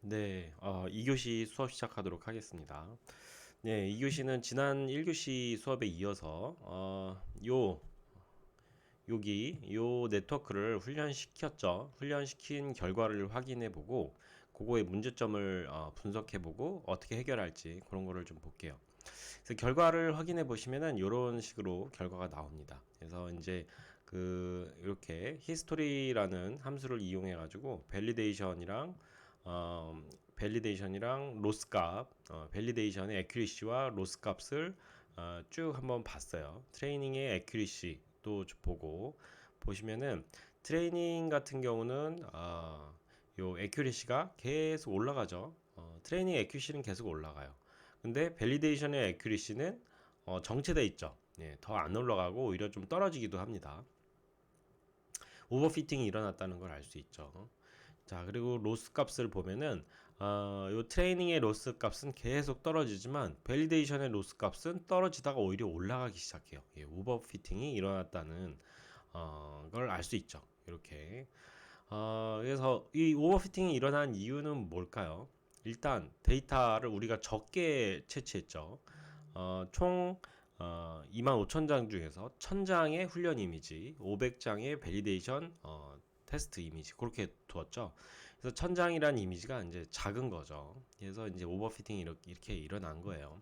네, 2교시 수업 시작하도록 하겠습니다. 네, 2교시는 지난 1교시 수업에 이어서, 요 네트워크를 훈련시켰죠. 훈련시킨 결과를 확인해보고, 그거의 문제점을 분석해보고, 어떻게 해결할지, 그런 거를 좀 볼게요. 그래서 결과를 확인해 보시면은 이런 식으로 결과가 나옵니다. 그래서 이제 이렇게 히스토리라는 함수를 이용해 가지고 밸리데이션이랑 로스 값, 밸리데이션의 에큐리시와 로스 값을 쭉 한번 봤어요. 트레이닝의 에큐리시 또 보고 보시면은 트레이닝 같은 경우는 요 에큐리시가 계속 올라가죠. 트레이닝 에큐리시는 계속 올라가요. 근데 밸리데이션의 에큐리시는 정체돼 있죠. 예, 더 안 올라가고 오히려 좀 떨어지기도 합니다. 오버피팅이 일어났다는 걸 알 수 있죠. 자, 그리고 로스 값을 보면은 요 트레이닝의 로스 값은 계속 떨어지지만 밸리데이션의 로스 값은 떨어지다가 오히려 올라가기 시작해요. 예, 오버피팅이 일어났다는 걸 알 수 있죠. 이렇게. 그래서 이 오버피팅이 일어난 이유는 뭘까요? 일단 데이터를 우리가 적게 채취했죠. 총 25,000장 중에서 1,000장의 훈련 이미지, 500장의 밸리데이션 테스트 이미지 그렇게 두었죠. 그래서 1,000장이라는 이미지가 이제 작은 거죠. 그래서 이제 오버피팅이 이렇게 일어난 거예요.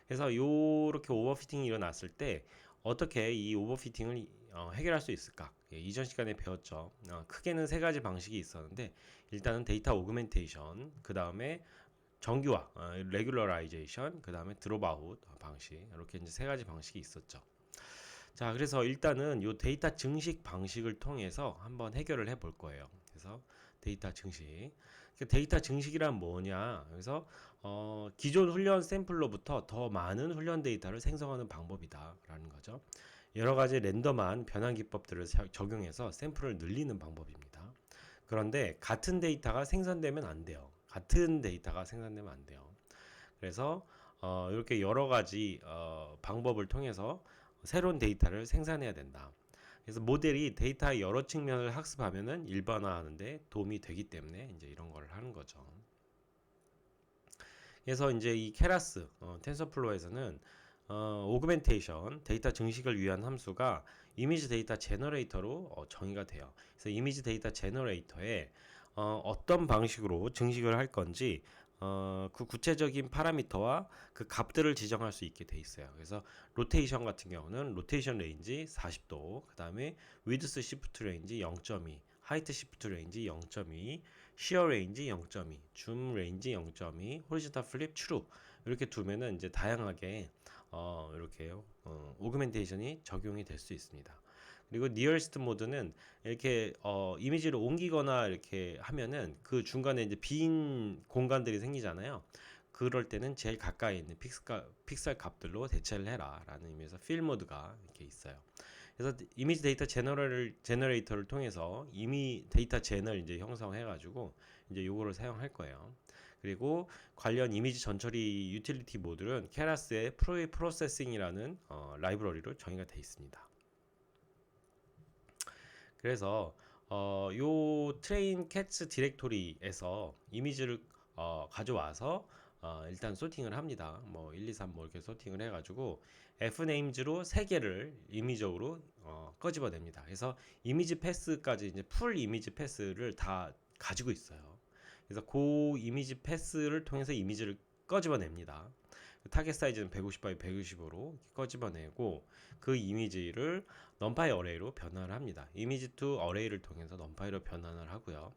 그래서 요렇게 오버피팅이 일어났을 때 어떻게 이 오버피팅을 해결할 수 있을까? 예, 이전 시간에 배웠죠. 크게는 세 가지 방식이 있었는데 일단은 데이터 오그멘테이션, 그 다음에 정규화, 레귤러라이제이션, 그 다음에 드롭아웃 방식 이렇게 이제 세 가지 방식이 있었죠. 자, 그래서 일단은 요 데이터 증식 방식을 통해서 한번 해결을 해 볼 거예요. 그래서 데이터 증식. 데이터 증식이란 뭐냐? 그래서 기존 훈련 샘플로부터 더 많은 훈련 데이터를 생성하는 방법이다라는 거죠. 여러 가지 랜덤한 변환 기법들을 적용해서 샘플을 늘리는 방법입니다. 그런데 같은 데이터가 생성되면 안 돼요. 같은 데이터가 생성되면 안 돼요. 그래서 이렇게 여러 가지 방법을 통해서 새로운 데이터를 생산해야 된다. 그래서 모델이 데이터의 여러 측면을 학습하면은 일반화하는데 도움이 되기 때문에 이제 이런 걸 하는 거죠. 그래서 이제 이 케라스 텐서플로우에서는 오그멘테이션 데이터 증식을 위한 함수가 이미지 데이터 제너레이터로 정의가 돼요. 그래서 이미지 데이터 제너레이터에 어떤 방식으로 증식을 할 건지 그 구체적인 파라미터와 그 값들을 지정할 수 있게 돼 있어요. 그래서 로테이션 같은 경우는 로테이션 레인지 40도, 그 다음에 위드스 시프트 레인지 0.2, 하이트 시프트 레인지 0.2, 시어 레인지 0.2, 줌 레인지 0.2, 호리젠탈 플립 트루 이렇게 두면은 이제 다양하게 이렇게 오그멘테이션이 적용이 될 수 있습니다. 그리고 니어리스트 모드는 이렇게 이미지를 옮기거나 이렇게 하면은 그 중간에 이제 빈 공간들이 생기잖아요. 그럴 때는 제일 가까이 있는 픽셀 값들로 대체를 해라 라는 의미에서 필 모드가 이렇게 있어요. 그래서 이미지 데이터 제너레이터를 통해서 이미 데이터 젠을 이제 형성해 가지고 이제 요거를 사용할 거예요. 그리고 관련 이미지 전처리 유틸리티 모듈은 케라스의 프로세싱이라는 라이브러리로 정의가 되어 있습니다. 그래서 요 트레인 캣츠 디렉토리에서 이미지를 가져와서 일단 소팅을 합니다. 뭐 1, 2, 3 뭐 이렇게 소팅을 해가지고 fnames로 3개를 임의적으로 꺼집어냅니다. 그래서 이미지 패스까지 이제 풀 이미지 패스를 다 가지고 있어요. 그래서 그 이미지 패스를 통해서 이미지를 꺼집어냅니다. 타겟 사이즈는 150 x 120으로 꺼집어내고 그 이미지를 넘파이 어레이로 변환을 합니다. 이미지 투 어레이를 통해서 넘파이로 변환을 하고요.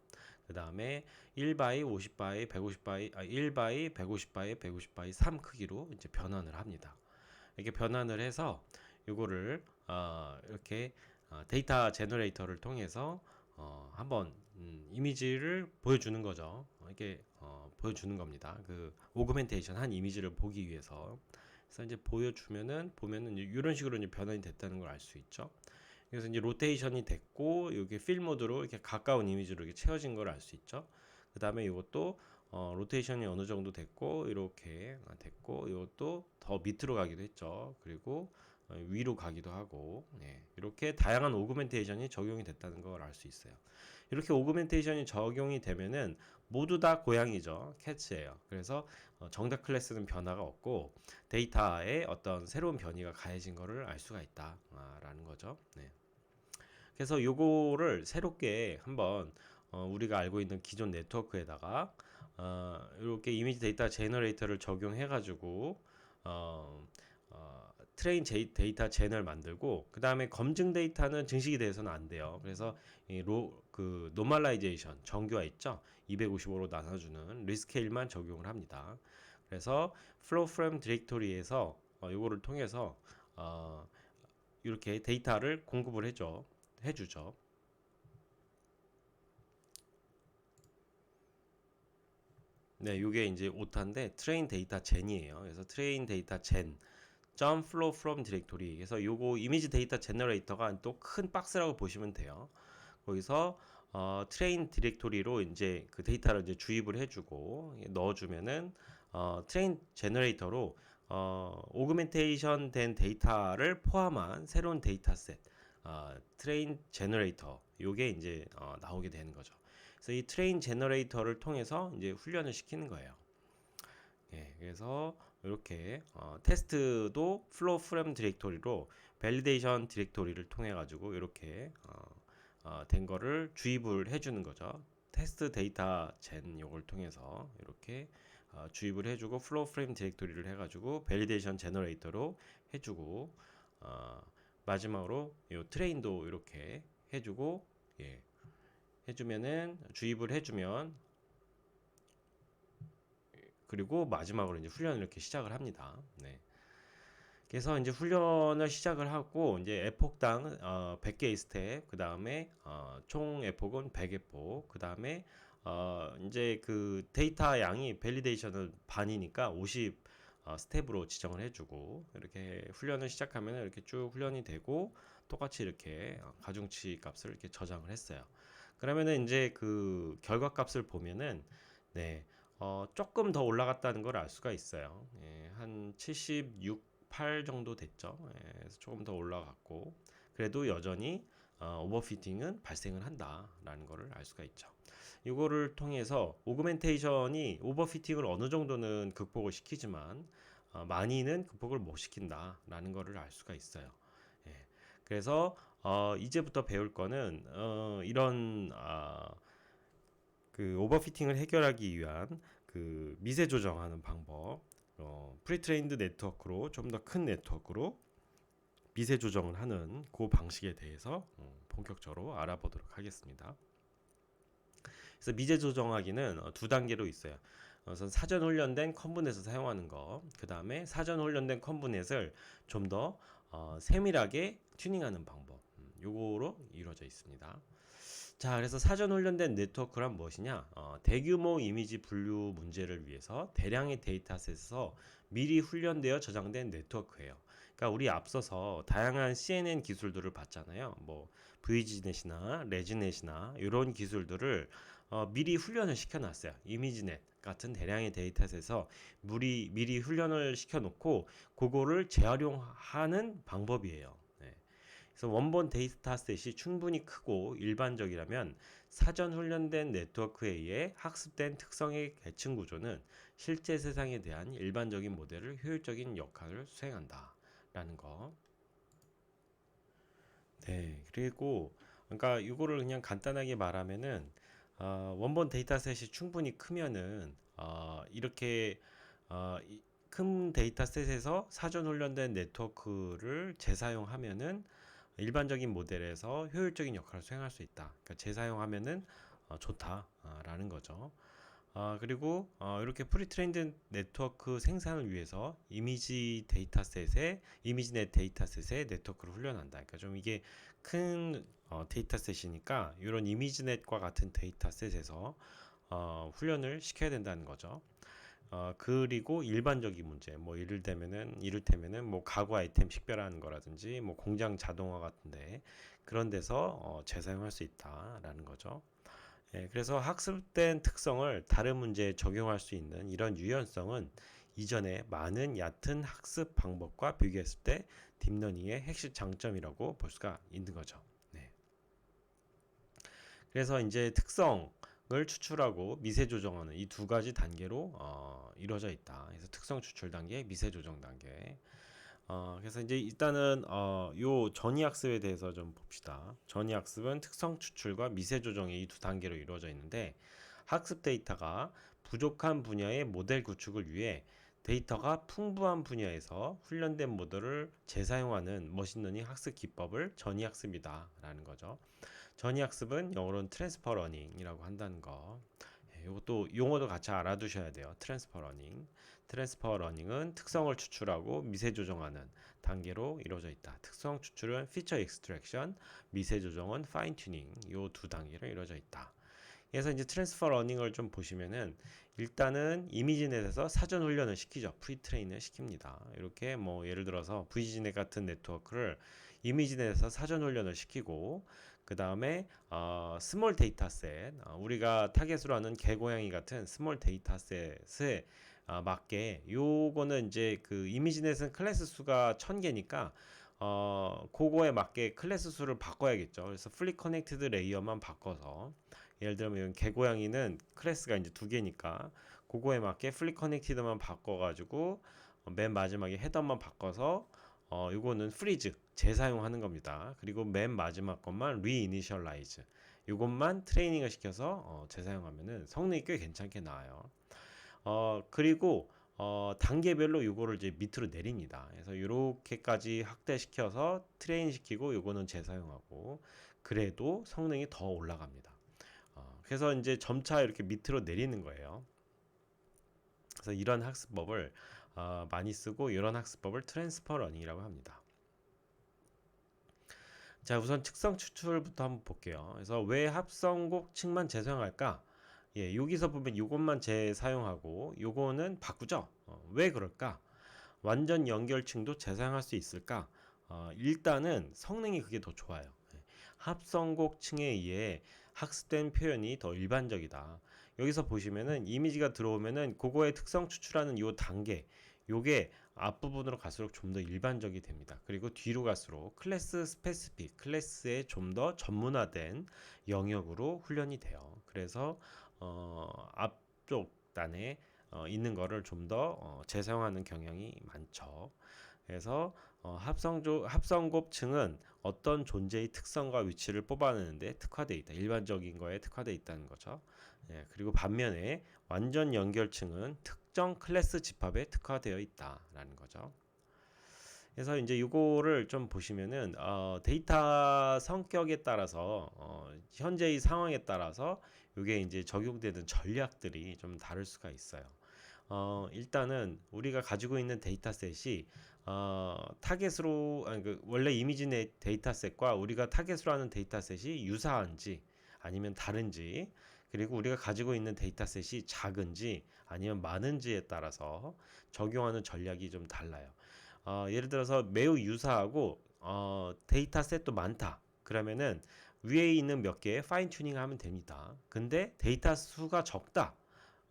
그 다음에 1 50 150 1 150 150 3 크기로 이제 변환을 합니다. 이렇게 변환을 해서 이거를 이렇게 데이터 제너레이터를 통해서 한번 이미지를 보여주는 거죠. 이렇게 보여주는 겁니다. 그 오그멘테이션 한 이미지를 보기 위해서. 그래서 이제 보면은 이런 식으로 이제 변환이 됐다는 걸 알 수 있죠. 그래서 이제 로테이션이 됐고 여기 필 모드로 이렇게 가까운 이미지로 이렇게 채워진 걸 알 수 있죠. 그 다음에 이것도 로테이션이 어느 정도 됐고 이렇게 됐고 이것도 더 밑으로 가기도 했죠. 그리고 위로 가기도 하고 이렇게 다양한 오그멘테이션이 적용이 됐다는 걸 알 수 있어요. 이렇게 오그멘테이션이 적용이 되면은 모두 다 고양이죠. 캣츠예요. 그래서 정답 클래스는 변화가 없고 데이터에 어떤 새로운 변이가 가해진 거를 알 수가 있다라는 거죠. 네. 그래서 요거를 새롭게 한번 우리가 알고 있는 기존 네트워크에다가 이렇게 이미지 데이터 제너레이터를 적용해 가지고 트레인 데이터 젠을 만들고 그 다음에 검증 데이터는 증식이 돼서는 안 돼요. 그래서 그 노멀라이제이션 정교화 있죠. 255로 나눠주는 리스케일만 적용을 합니다. 그래서 flow from 디렉토리에서 요거를 통해서 이렇게 데이터를 공급을 해주죠. 네, 요게 이제 오타인데 트레인 데이터 젠이에요. 그래서 트레인 데이터 젠 flow from 디렉토리. 그래서 요거 이미지 데이터 제너레이터가 또 큰 박스라고 보시면 돼요. 거기서 트레인 디렉토리로 이제 그 데이터를 이제 주입을 해주고 넣어주면은 트레인 제너레이터로 오그멘테이션 된 데이터를 포함한 새로운 데이터셋 트레인 제너레이터 요게 이제 나오게 되는 거죠. 그래서 이 트레인 제너레이터를 통해서 이제 훈련을 시키는 거예요. 예, 그래서 이렇게 테스트도 플로우 프롬 디렉토리로 밸리데이션 디렉토리를 통해 가지고 이렇게 된 거를 주입을 해주는 거죠. 테스트 데이터 젠 요걸 통해서 이렇게 주입을 해주고 플로우 프레임 디렉토리를 해가지고 밸리데이션 제너레이터로 해주고 마지막으로 요 트레인도 이렇게 해주고 예, 해주면은 주입을 해주면 그리고 마지막으로 이제 훈련을 이렇게 시작을 합니다. 네. 그래서 이제 훈련을 시작을 하고 이제 에폭당 100개의 스텝, 그 다음에 총 에폭은 100에폭, 그 다음에 이제 그 데이터 양이 밸리데이션은 반이니까 50 스텝으로 지정을 해주고 이렇게 훈련을 시작하면 이렇게 쭉 훈련이 되고 똑같이 이렇게 가중치 값을 이렇게 저장을 했어요. 그러면은 이제 그 결과 값을 보면은 네, 조금 더 올라갔다는 걸 알 수가 있어요. 예, 한 76, 8 정도 됐죠. 예, 그래서 조금 더 올라갔고 그래도 여전히 오버피팅은 발생을 한다라는 것을 알 수가 있죠. 이거를 통해서 오그멘테이션이 오버피팅을 어느 정도는 극복을 시키지만 많이는 극복을 못 시킨다라는 것을 알 수가 있어요. 예, 그래서 이제부터 배울 거는 이런 그 오버피팅을 해결하기 위한 그 미세 조정하는 방법, 프리트레인드 네트워크로 좀 더 큰 네트워크로 미세 조정을 하는 그 방식에 대해서 본격적으로 알아보도록 하겠습니다. 그래서 미세 조정하기는 두 단계로 있어요. 우선 사전 훈련된 컨브넷을 사용하는 거, 그 다음에 사전 훈련된 컨브넷을 좀 더 세밀하게 튜닝하는 방법, 요거로 이루어져 있습니다. 자, 그래서 사전 훈련된 네트워크란 무엇이냐? 대규모 이미지 분류 문제를 위해서 대량의 데이터셋에서 미리 훈련되어 저장된 네트워크예요. 그러니까 우리 앞서서 다양한 CNN 기술들을 봤잖아요. 뭐 VGNet이나 레지넷이나 이런 기술들을 미리 훈련을 시켜놨어요. 이미지넷 같은 대량의 데이터셋에서 미리 훈련을 시켜놓고 그거를 재활용하는 방법이에요. 네. 그래서 원본 데이터셋이 충분히 크고 일반적이라면 사전 훈련된 네트워크에 의해 학습된 특성의 계층 구조는 실제 세상에 대한 일반적인 모델을 효율적인 역할을 수행한다. 라는 거. 네. 그리고 그러니까 이거를 그냥 간단하게 말하면은 원본 데이터셋이 충분히 크면은 이렇게 큰 데이터셋에서 사전 훈련된 네트워크를 재사용하면은 일반적인 모델에서 효율적인 역할을 수행할 수 있다. 그러니까 재사용하면은 좋다라는 거죠. 그리고 이렇게 프리트레인드 네트워크 생산을 위해서 이미지넷 데이터셋의 네트워크를 훈련한다. 그러니까 좀 이게 큰 데이터셋이니까 이런 이미지넷과 같은 데이터셋에서 훈련을 시켜야 된다는 거죠. 그리고 일반적인 문제, 뭐 이를테면은 뭐 가구 아이템 식별하는 거라든지 뭐 공장 자동화 같은데 그런 데서 재사용할 수 있다라는 거죠. 예, 그래서 학습된 특성을 다른 문제에 적용할 수 있는 이런 유연성은 이전에 많은 얕은 학습 방법과 비교했을 때 딥러닝의 핵심 장점이라고 볼 수가 있는 거죠. 네. 그래서 이제 특성을 추출하고 미세 조정하는 이 두 가지 단계로 이루어져 있다. 그래서 특성 추출 단계, 미세 조정 단계. 그래서 이제 일단은 요 전이학습에 대해서 좀 봅시다. 전이학습은 특성 추출과 미세 조정의 이 두 단계로 이루어져 있는데, 학습 데이터가 부족한 분야의 모델 구축을 위해 데이터가 풍부한 분야에서 훈련된 모델을 재사용하는 머신러닝 학습 기법을 전이학습이다라는 거죠. 전이학습은 영어로는 트랜스퍼 러닝이라고 한다는 거. 이것도 용어도 같이 알아두셔야 돼요. 트랜스퍼 러닝. 트랜스퍼 러닝은 특성을 추출하고 미세 조정하는 단계로 이루어져 있다. 특성 추출은 피처 익스트랙션, 미세 조정은 파인 튜닝. 요 두 단계로 이루어져 있다. 그래서 이제 트랜스퍼 러닝을 좀 보시면은 일단은 이미지넷에서 사전 훈련을 시키죠. 프리트레인을 시킵니다. 이렇게 뭐 예를 들어서 VGNet 같은 네트워크를 이미지넷에서 사전 훈련을 시키고, 그 다음에 스몰 데이터셋, 우리가 타겟으로 하는 개고양이 같은 스몰 데이터셋에 맞게, 요거는 이제 그 이미지넷은 클래스 수가 1000개니까 그거에 맞게 클래스 수를 바꿔야겠죠. 그래서 풀리 커넥티드 레이어만 바꿔서, 예를 들면 개고양이는 클래스가 이제 2개니까 그거에 맞게 풀리 커넥티드만 바꿔가지고 맨 마지막에 헤더만 바꿔서 요거는 프리즈 재사용하는 겁니다. 그리고 맨 마지막 것만 리이니셜라이즈, 요것만 트레이닝을 시켜서 재사용하면은 성능이 꽤 괜찮게 나와요. 그리고 단계별로 요거를 이제 밑으로 내립니다. 그래서 이렇게까지 확대시켜서 트레인 시키고 요거는 재사용하고, 그래도 성능이 더 올라갑니다. 그래서 이제 점차 이렇게 밑으로 내리는 거예요. 그래서 이런 학습법을 많이 쓰고, 이런 학습법을 트랜스퍼 러닝이라고 합니다. 자, 우선 특성 추출부터 한번 볼게요. 그래서 왜 합성곡 층만 재사용할까? 예, 여기서 보면 이것만 재사용하고 요거는 바꾸죠. 왜 그럴까? 완전 연결층도 재사용할 수 있을까? 일단은 성능이 그게 더 좋아요. 예, 합성곡층에 의해 학습된 표현이 더 일반적이다. 여기서 보시면은 이미지가 들어오면은 그거의 특성 추출하는 요 단계, 요게 앞부분으로 갈수록 좀 더 일반적이 됩니다. 그리고 뒤로 갈수록 클래스 스페시픽, 클래스에 좀 더 전문화된 영역으로 훈련이 돼요. 그래서 앞쪽 단에 있는 거를 좀 더 재사용하는 경향이 많죠. 그래서 합성곱층은 어떤 존재의 특성과 위치를 뽑아내는데 특화되어 있다. 일반적인 거에 특화되어 있다는 거죠. 예, 그리고 반면에 완전 연결층은 특정 클래스 집합에 특화되어 있다라는 거죠. 그래서 이제 이거를 좀 보시면은 데이터 성격에 따라서 현재의 상황에 따라서 이게 이제 적용되는 전략들이 좀 다를 수가 있어요. 일단은 우리가 가지고 있는 데이터셋이 타겟으로, 아니, 그 원래 이미지넷 데이터셋과 우리가 타겟으로 하는 데이터셋이 유사한지 아니면 다른지, 그리고 우리가 가지고 있는 데이터셋이 작은지 아니면 많은지에 따라서 적용하는 전략이 좀 달라요. 예를 들어서 매우 유사하고 데이터셋도 많다. 그러면은 위에 있는 몇 개 파인 튜닝 하면 됩니다. 근데 데이터 수가 적다.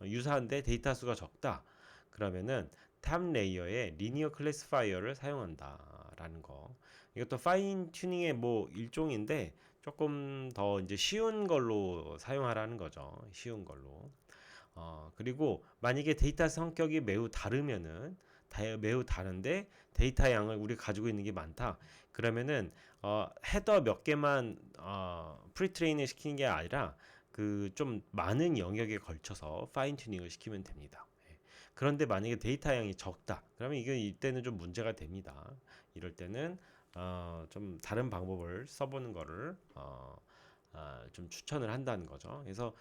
유사한데 데이터 수가 적다. 그러면은 탑 레이어에 리니어 클래시파이어를 사용한다라는 거. 이것도 파인 튜닝의 뭐 일종인데 조금 더 이제 쉬운 걸로 사용하라는 거죠. 쉬운 걸로. 그리고 만약에 데이터 성격이 매우 다르면은 매우 다른데 데이터 양을 우리가 가지고 있는 게 많다. 그러면은 헤더 몇 개만 프리트레인을 시키는 게 아니라 그 좀 많은 영역에 걸쳐서 파인 튜닝을 시키면 됩니다. 예. 그런데 만약에 데이터 양이 적다. 그러면 이게 이때는 좀 문제가 됩니다. 이럴 때는 좀 다른 방법을 써보는 거를 좀 추천을 한다는 거죠. 그래서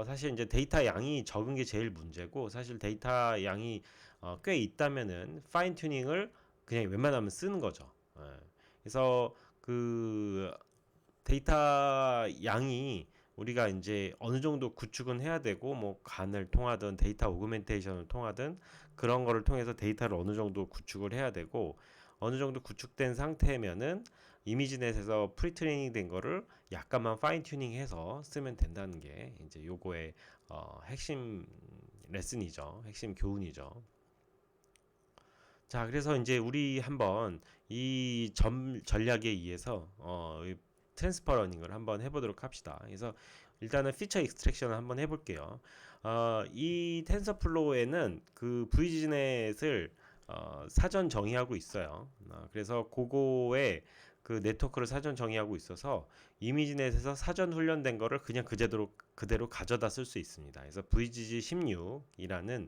사실 이제 데이터 양이 적은 게 제일 문제고, 사실 데이터 양이 꽤 있다면은 파인 튜닝을 그냥 웬만하면 쓰는 거죠. 예. 그래서 그 데이터 양이 우리가 이제 어느 정도 구축은 해야 되고, 뭐 간을 통하든 데이터 오그멘테이션을 통하든 그런 거를 통해서 데이터를 어느 정도 구축을 해야 되고, 어느 정도 구축된 상태면은 이미지넷에서 프리트레이닝 된 거를 약간만 파인 튜닝해서 쓰면 된다는 게 이제 요거의 핵심 레슨이죠. 핵심 교훈이죠. 자, 그래서 이제 우리 한번 이 전략에 의해서 트랜스퍼러닝을 한번 해보도록 합시다. 그래서 일단은 피처 익스트랙션을 한번 해볼게요. 이 텐서플로우에는 그 VGNet을 사전 정의하고 있어요. 그래서 그거에 그 네트워크를 사전 정의하고 있어서 이미지넷에서 사전 훈련된 거를 그냥 그대로 가져다 쓸 수 있습니다. 그래서 VGG16이라는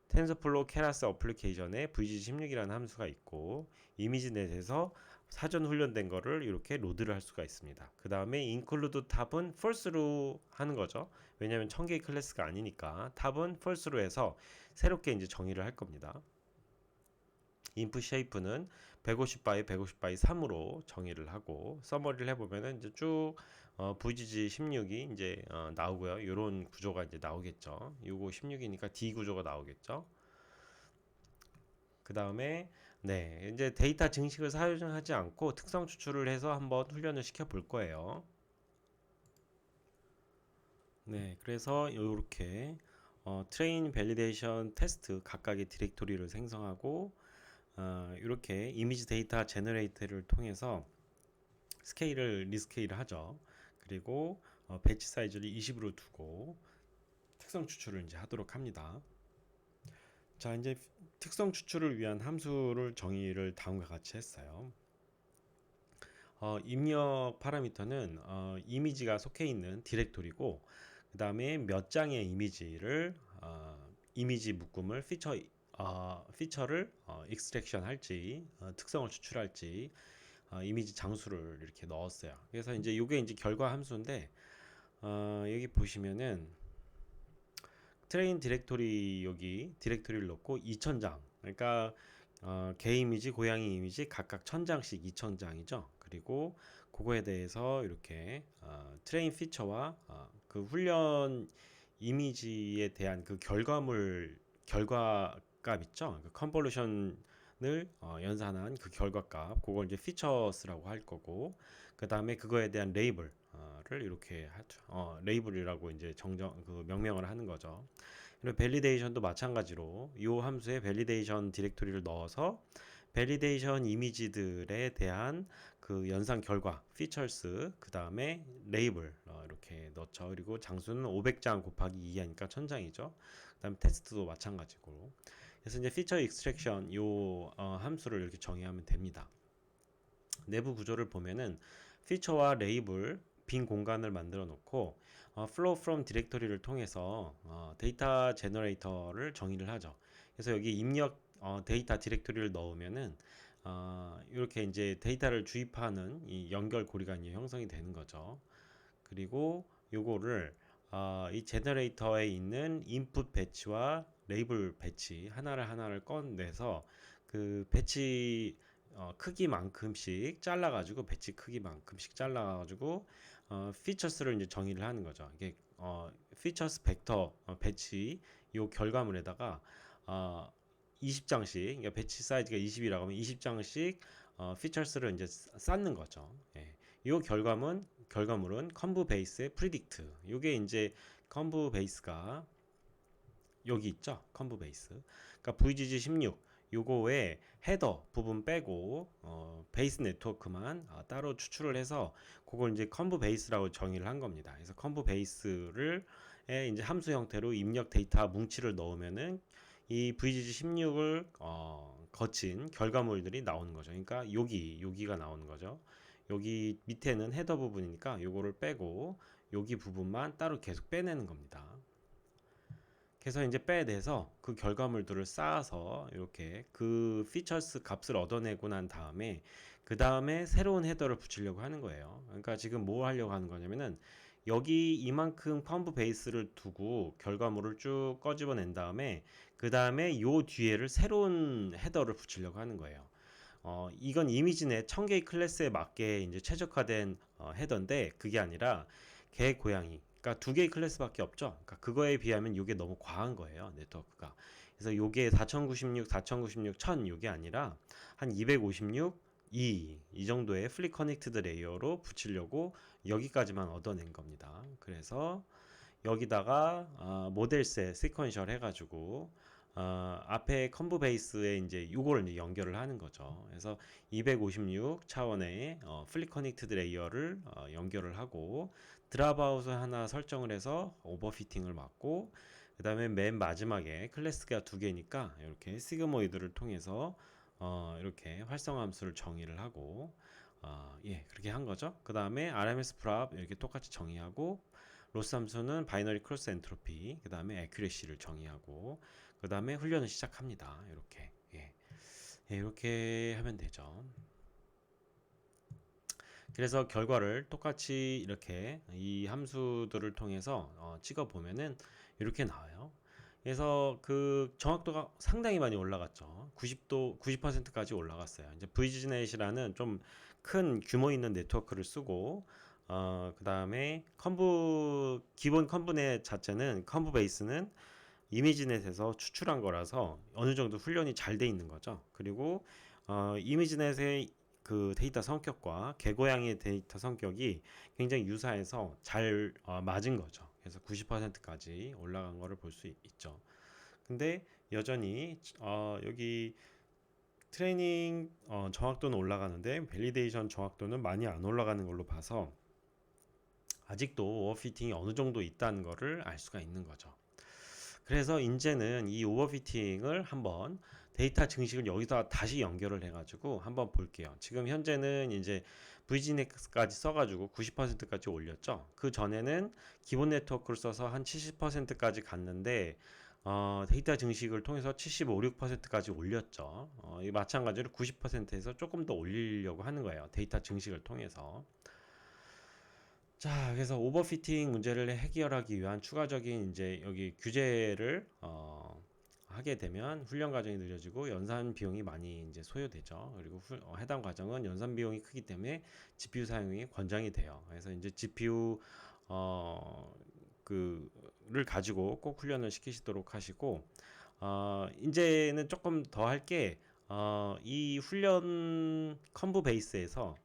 텐서플로우 케라스 어플리케이션에 VGG16이라는 함수가 있고 이미지넷에서 사전 훈련된 거를 이렇게 로드를 할 수가 있습니다. 그 다음에 include 탑은 false로 하는 거죠. 왜냐하면 1000개의 클래스가 아니니까 탑은 false로 해서 새롭게 이제 정의를 할 겁니다. input shape는 150 by 150 by 3으로 정의를 하고 서머리를 해보면은 이제 쭉 VGG 16이 이제 나오고요. 이런 구조가 이제 나오겠죠. 요거 16이니까 D 구조가 나오겠죠. 그 다음에 네 이제 데이터 증식을 사용하지 않고 특성 추출을 해서 한번 훈련을 시켜 볼 거예요. 네, 그래서 이렇게 트레인 밸리데이션 테스트 각각의 디렉토리를 생성하고 이렇게 이미지 데이터 제너레이터를 통해서 스케일을 리스케일을 하죠. 그리고 배치 사이즈를 20으로 두고 특성 추출을 이제 하도록 합니다. 자, 이제 특성 추출을 위한 함수를 정의를 다음과 같이 했어요. 입력 파라미터는 이미지가 속해 있는 디렉토리고 그 다음에 몇 장의 이미지를 이미지 묶음을 피처를 익스트랙션 할지 특성을 추출할지 이미지 장수를 이렇게 넣었어요. 그래서 이제 이게 이제 결과 함수인데 여기 보시면은 트레인 디렉토리 여기 디렉토리를 넣고 2000장 그러니까 개 이미지 고양이 이미지 각각 1000장씩 2000장이죠. 그리고 그거에 대해서 이렇게 트레인 피처와 그 훈련 이미지에 대한 그 결과값 있죠. 그 컨볼루션을 연산한 그 결과값 그걸 이제 피처스라고 할 거고 그 다음에 그거에 대한 레이블을 이렇게 레이블이라고 이제 그 명명을 하는 거죠. 그리고 밸리데이션도 마찬가지로 이 함수에 밸리데이션 디렉토리를 넣어서 밸리데이션 이미지들에 대한 그 연산 결과 피처스 그 다음에 레이블 이렇게 넣죠. 그리고 장수는 500장 곱하기 2 하니까 1000장이죠. 그 다음 테스트도 마찬가지고 그래서 이제 피처 익스트랙션 요 함수를 이렇게 정의하면 됩니다. 내부 구조를 보면은 피처와 레이블 빈 공간을 만들어 놓고 flow from 디렉토리를 통해서 데이터 제너레이터를 정의를 하죠. 그래서 여기 입력 데이터 디렉토리를 넣으면은 이렇게 이제 데이터를 주입하는 이 연결 고리가 이제 형성이 되는 거죠. 그리고 요거를 이 제너레이터에 있는 인풋 배치와 레이블 배치 하나를 꺼내서 그 배치 크기만큼씩 잘라가지고 배치 크기만큼씩 잘라가지고 피처스를 이제 정의를 하는 거죠. 이게 피처스 벡터 배치 요 결과물에다가 20장씩 그러니까 배치 사이즈가 20이라고 하면 20장씩 피처스를 이제 쌓는 거죠. 예. 요 결과물은 컨브 베이스의 프리딕트. 요게 이제 컨브 베이스가 여기 있죠. 컨브 베이스. 그러니까 VGG 16 요거에 헤더 부분 빼고 베이스 네트워크만 따로 추출을 해서 그걸 이제 컨브 베이스라고 정의를 한 겁니다. 그래서 컨브 베이스를 이제 함수 형태로 입력 데이터 뭉치를 넣으면은 이 VGG 16을 거친 결과물들이 나오는 거죠. 그러니까 여기가 나오는 거죠. 여기 밑에는 헤더 부분이니까 요거를 빼고 여기 부분만 따로 계속 빼내는 겁니다. 그래서 이제 빼내서 그 결과물들을 쌓아서 이렇게 그 피처스 값을 얻어내고 난 다음에 그 다음에 새로운 헤더를 붙이려고 하는 거예요. 그러니까 지금 뭐 하려고 하는 거냐면은 여기 이만큼 펌프 베이스를 두고 결과물을 쭉 꺼집어낸 다음에 그 다음에 요 뒤에를 새로운 헤더를 붙이려고 하는 거예요. 이건 이미지넷 1000개의 클래스에 맞게 이제 최적화된 헤더인데 그게 아니라 개 고양이 그러니까 두 개의 클래스밖에 없죠. 그러니까 그거에 비하면 이게 너무 과한 거예요. 네트워크가. 그래서 이게 4096, 4096, 1000 이게 아니라 한 256, 이 정도의 플리 커넥티드 레이어로 붙이려고 여기까지만 얻어낸 겁니다. 그래서 여기다가 모델셋 시퀀셜 해가지고 앞에 컴브 베이스에 이제 요거를 이제 연결을 하는 거죠. 그래서 256 차원의 플립 커넥티드 레이어를 연결을 하고 드랍아웃을 하나 설정을 해서 오버피팅을 막고, 그 다음에 맨 마지막에 클래스가 두 개니까 이렇게 시그모이드를 통해서 이렇게 활성화 함수를 정의를 하고, 예, 그렇게 한 거죠. 그 다음에 RMS 프랍 이렇게 똑같이 정의하고, 로스 함수는 바이너리 크로스 엔트로피, 그 다음에 애큐레시를 정의하고, 그 다음에 훈련을 시작합니다. 이렇게, 예. 예, 이렇게 하면 되죠. 그래서 결과를 똑같이 이렇게 이 함수들을 통해서 찍어 보면은 이렇게 나와요. 그래서 그 정확도가 상당히 많이 올라갔죠. 90%까지 올라갔어요. 이제 VGNet이라는 좀 큰 규모 있는 네트워크를 쓰고, 그 다음에 기본 컴브넷 자체는, 컴브 베이스는 이미지넷에서 추출한 거라서 어느 정도 훈련이 잘 돼 있는 거죠. 그리고 이미지넷의 그 데이터 성격과 개고양이의 데이터 성격이 굉장히 유사해서 잘 맞은 거죠. 그래서 90%까지 올라간 거를 볼 수 있죠. 근데 여전히 여기 트레이닝 정확도는 올라가는데 밸리데이션 정확도는 많이 안 올라가는 걸로 봐서 아직도 오버피팅이 어느 정도 있다는 거를 알 수가 있는 거죠. 그래서 이제는 이 오버피팅을 한번 데이터 증식을 여기서 다시 연결을 해가지고 한번 볼게요. 지금 현재는 이제 VGNet까지 써가지고 90%까지 올렸죠. 그 전에는 기본 네트워크를 써서 한 70%까지 갔는데 데이터 증식을 통해서 75, 6%까지 올렸죠. 이 마찬가지로 90%에서 조금 더 올리려고 하는 거예요. 데이터 증식을 통해서. 자, 그래서 오버피팅 문제를 해결하기 위한 추가적인 이제 여기 규제를 하게 되면 훈련 과정이 느려지고 연산 비용이 많이 이제 소요되죠. 그리고 해당 과정은 연산 비용이 크기 때문에 GPU 사용이 권장이 돼요. 그래서 이제 GPU 그를 가지고 꼭 훈련을 시키시도록 하시고, 이제는 조금 더 할 게 이 훈련 컴브 베이스에서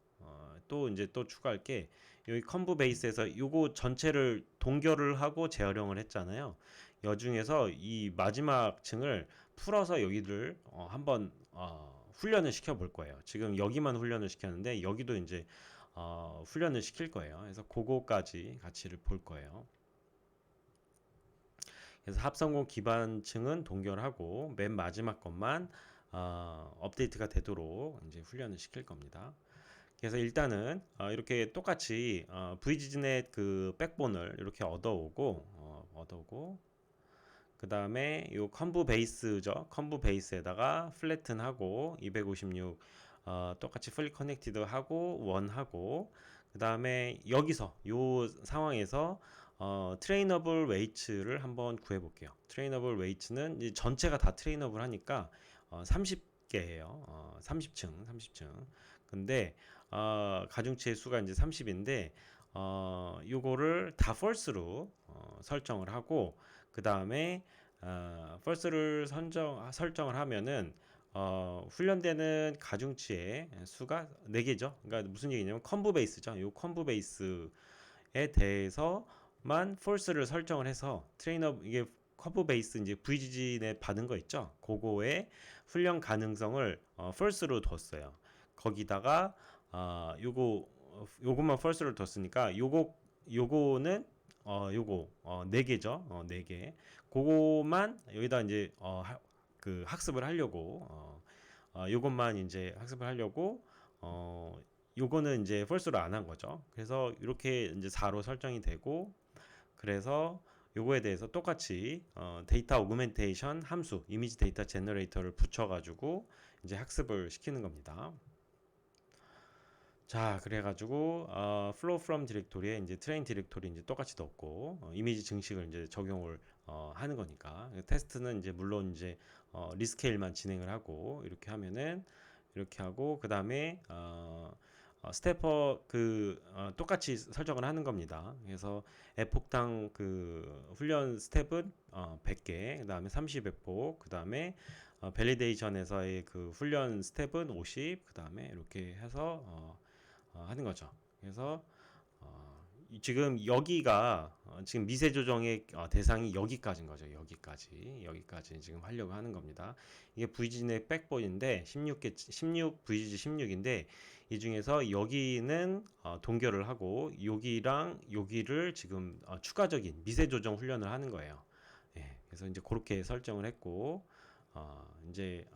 또 이제 또 추가할 게, 여기 컴브 베이스에서 요거 전체를 동결을 하고 재활용을 했잖아요. 여 중에서 이 마지막 층을 풀어서 여기를 한번 훈련을 시켜 볼 거예요. 지금 여기만 훈련을 시켰는데 여기도 이제 훈련을 시킬 거예요. 그래서 그거까지 같이를 볼 거예요. 그래서 합성고 기반층은 동결하고 맨 마지막 것만 업데이트가 되도록 이제 훈련을 시킬 겁니다. 그래서 일단은 이렇게 똑같이 VGNet 그 백본을 이렇게 얻어오고 그 다음에 요 컴브 베이스죠. 컴브 베이스에다가 플래튼하고 256 똑같이 플리 커넥티드 하고 원하고, 그 다음에 여기서 요 상황에서 트레이너블 웨이츠를 한번 구해 볼게요. 트레이너블 웨이츠는 전체가 다 트레이너블 하니까 30개예요. 30층. 근데 가중치의 수가 이제 30인데 요거를 다 false로 설정을 하고, 그 다음에 false를 설정을 하면은 훈련되는 가중치의 수가 4개죠. 그러니까 무슨 얘기냐면 컴브 베이스죠. 요 컴브 베이스에 대해서만 false를 설정을 해서 트레이너, 이게 컴브 베이스 이제 VGNet 받은 거 있죠. 그거의 훈련 가능성을 false로 뒀어요. 거기다가 요것만 false를 뒀으니까 요거는 요거 4개죠. 4개. 그거만 여기다 이제 그 학습을 하려고 요것만 이제 학습을 하려고 요거는 이제 false로 안 한 거죠. 그래서 이렇게 이제 4로 설정이 되고, 그래서 요거에 대해서 똑같이 데이터 오그멘테이션 함수, 이미지 데이터 제너레이터를 붙여가지고 이제 학습을 시키는 겁니다. 자, 그래가지고 flow from 디렉토리에 이제 트레인 디렉토리 이제 똑같이 넣고 이미지 증식을 이제 적용을 하는 거니까, 테스트는 이제 물론 이제 리스케일만 진행을 하고 이렇게 하면은 이렇게 하고, 그 다음에 스태퍼 똑같이 설정을 하는 겁니다. 그래서 에폭당 그 훈련 스텝은 100개, 그 다음에 30회폭, 그 다음에 밸리데이션에서의 그 훈련 스텝은 50, 그 다음에 이렇게 해서 하는 거죠. 그래서 지금 여기가 지금 미세 조정의 대상이 여기까지인 거죠. 여기까지 지금 하려고 하는 겁니다. 이게 VGN의 백본인데 16개 16 VGG 16인데 이 중에서 여기는 동결을 하고 여기랑 여기를 지금 추가적인 미세 조정 훈련을 하는 거예요. 예, 그래서 이제 그렇게 설정을 했고 이제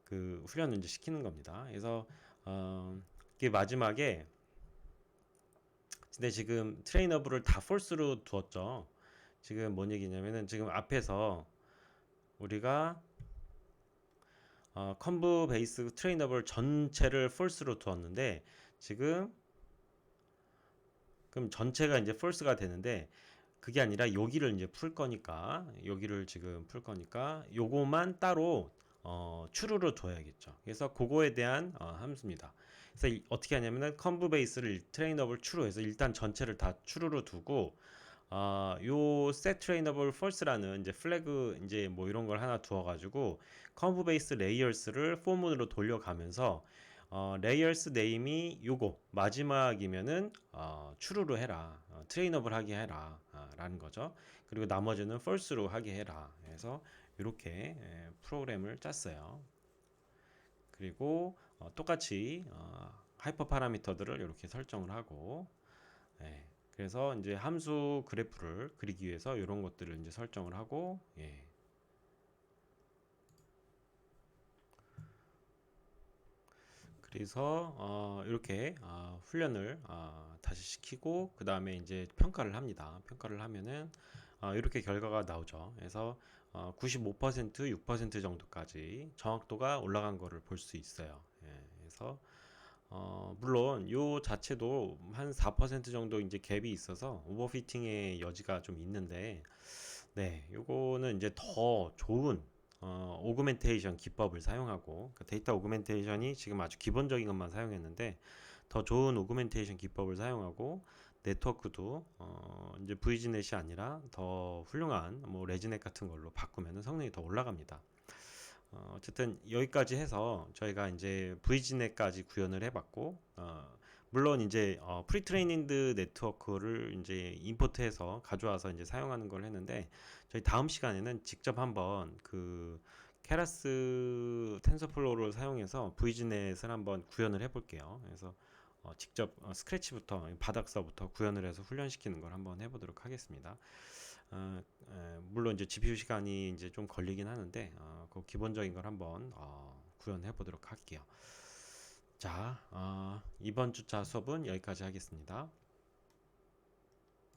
그 훈련을 이제 시키는 겁니다. 그래서 이게 마지막에 근데 지금 트레이너블을 다 폴스로 두었죠. 지금 뭔 얘기냐면은 지금 앞에서 우리가 컨브 베이스 트레이너블 전체를 폴스로 두었는데 지금 그럼 전체가 이제 폴스가 되는데 그게 아니라 여기를 이제 풀 거니까 여기를 지금 풀 거니까 요거만 따로 추루로 둬야겠죠. 그래서 그거에 대한 함수입니다. 그래서 어떻게 하냐면은 컨브 베이스를 트레이너블 추루해서 일단 전체를 다 추루로 두고 요 set trainable false라는 이제 플래그 이제 뭐 이런 걸 하나 두어가지고 컨브 베이스 레이어스를 포문으로 돌려가면서 레이어스 네임이 요거 마지막이면은 true로 해라 트레이너블 하게 해라 라는 거죠. 그리고 나머지는 false로 하게 해라. 그래서 이렇게 프로그램을 짰어요. 그리고 똑같이 하이퍼 파라미터들을 이렇게 설정을 하고 예, 그래서 이제 함수 그래프를 그리기 위해서 이런 것들을 이제 설정을 하고 예. 그래서 이렇게 훈련을 다시 시키고 그 다음에 이제 평가를 합니다. 평가를 하면은 이렇게 결과가 나오죠. 그래서 95% 6% 정도까지 정확도가 올라간 거를 볼 수 있어요. 예, 그래서 물론 요 자체도 한 4% 정도 이제 갭이 있어서 오버피팅의 여지가 좀 있는데 네, 요거는 이제 더 좋은 오그멘테이션 기법을 사용하고 그 데이터 오그멘테이션이 지금 아주 기본적인 것만 사용했는데 더 좋은 오그멘테이션 기법을 사용하고 네트워크도 이제 VGNet이 아니라 더 훌륭한 뭐 레지넷 같은 걸로 바꾸면 성능이 더 올라갑니다. 어쨌든 여기까지 해서 저희가 이제 VGNet까지 구현을 해봤고 물론 이제 프리트레이닝드 네트워크를 이제 임포트해서 가져와서 이제 사용하는 걸 했는데 저희 다음 시간에는 직접 한번 그 케라스 텐서플로우를 사용해서 VGNet을 한번 구현을 해볼게요. 그래서 직접 스크래치부터 바닥서부터 구현을 해서 훈련시키는 걸 한번 해보도록 하겠습니다. 물론 이제 GPU 시간이 이제 좀 걸리긴 하는데 그 기본적인 걸 한번 구현해 보도록 할게요. 자, 이번 주차 수업은 여기까지 하겠습니다.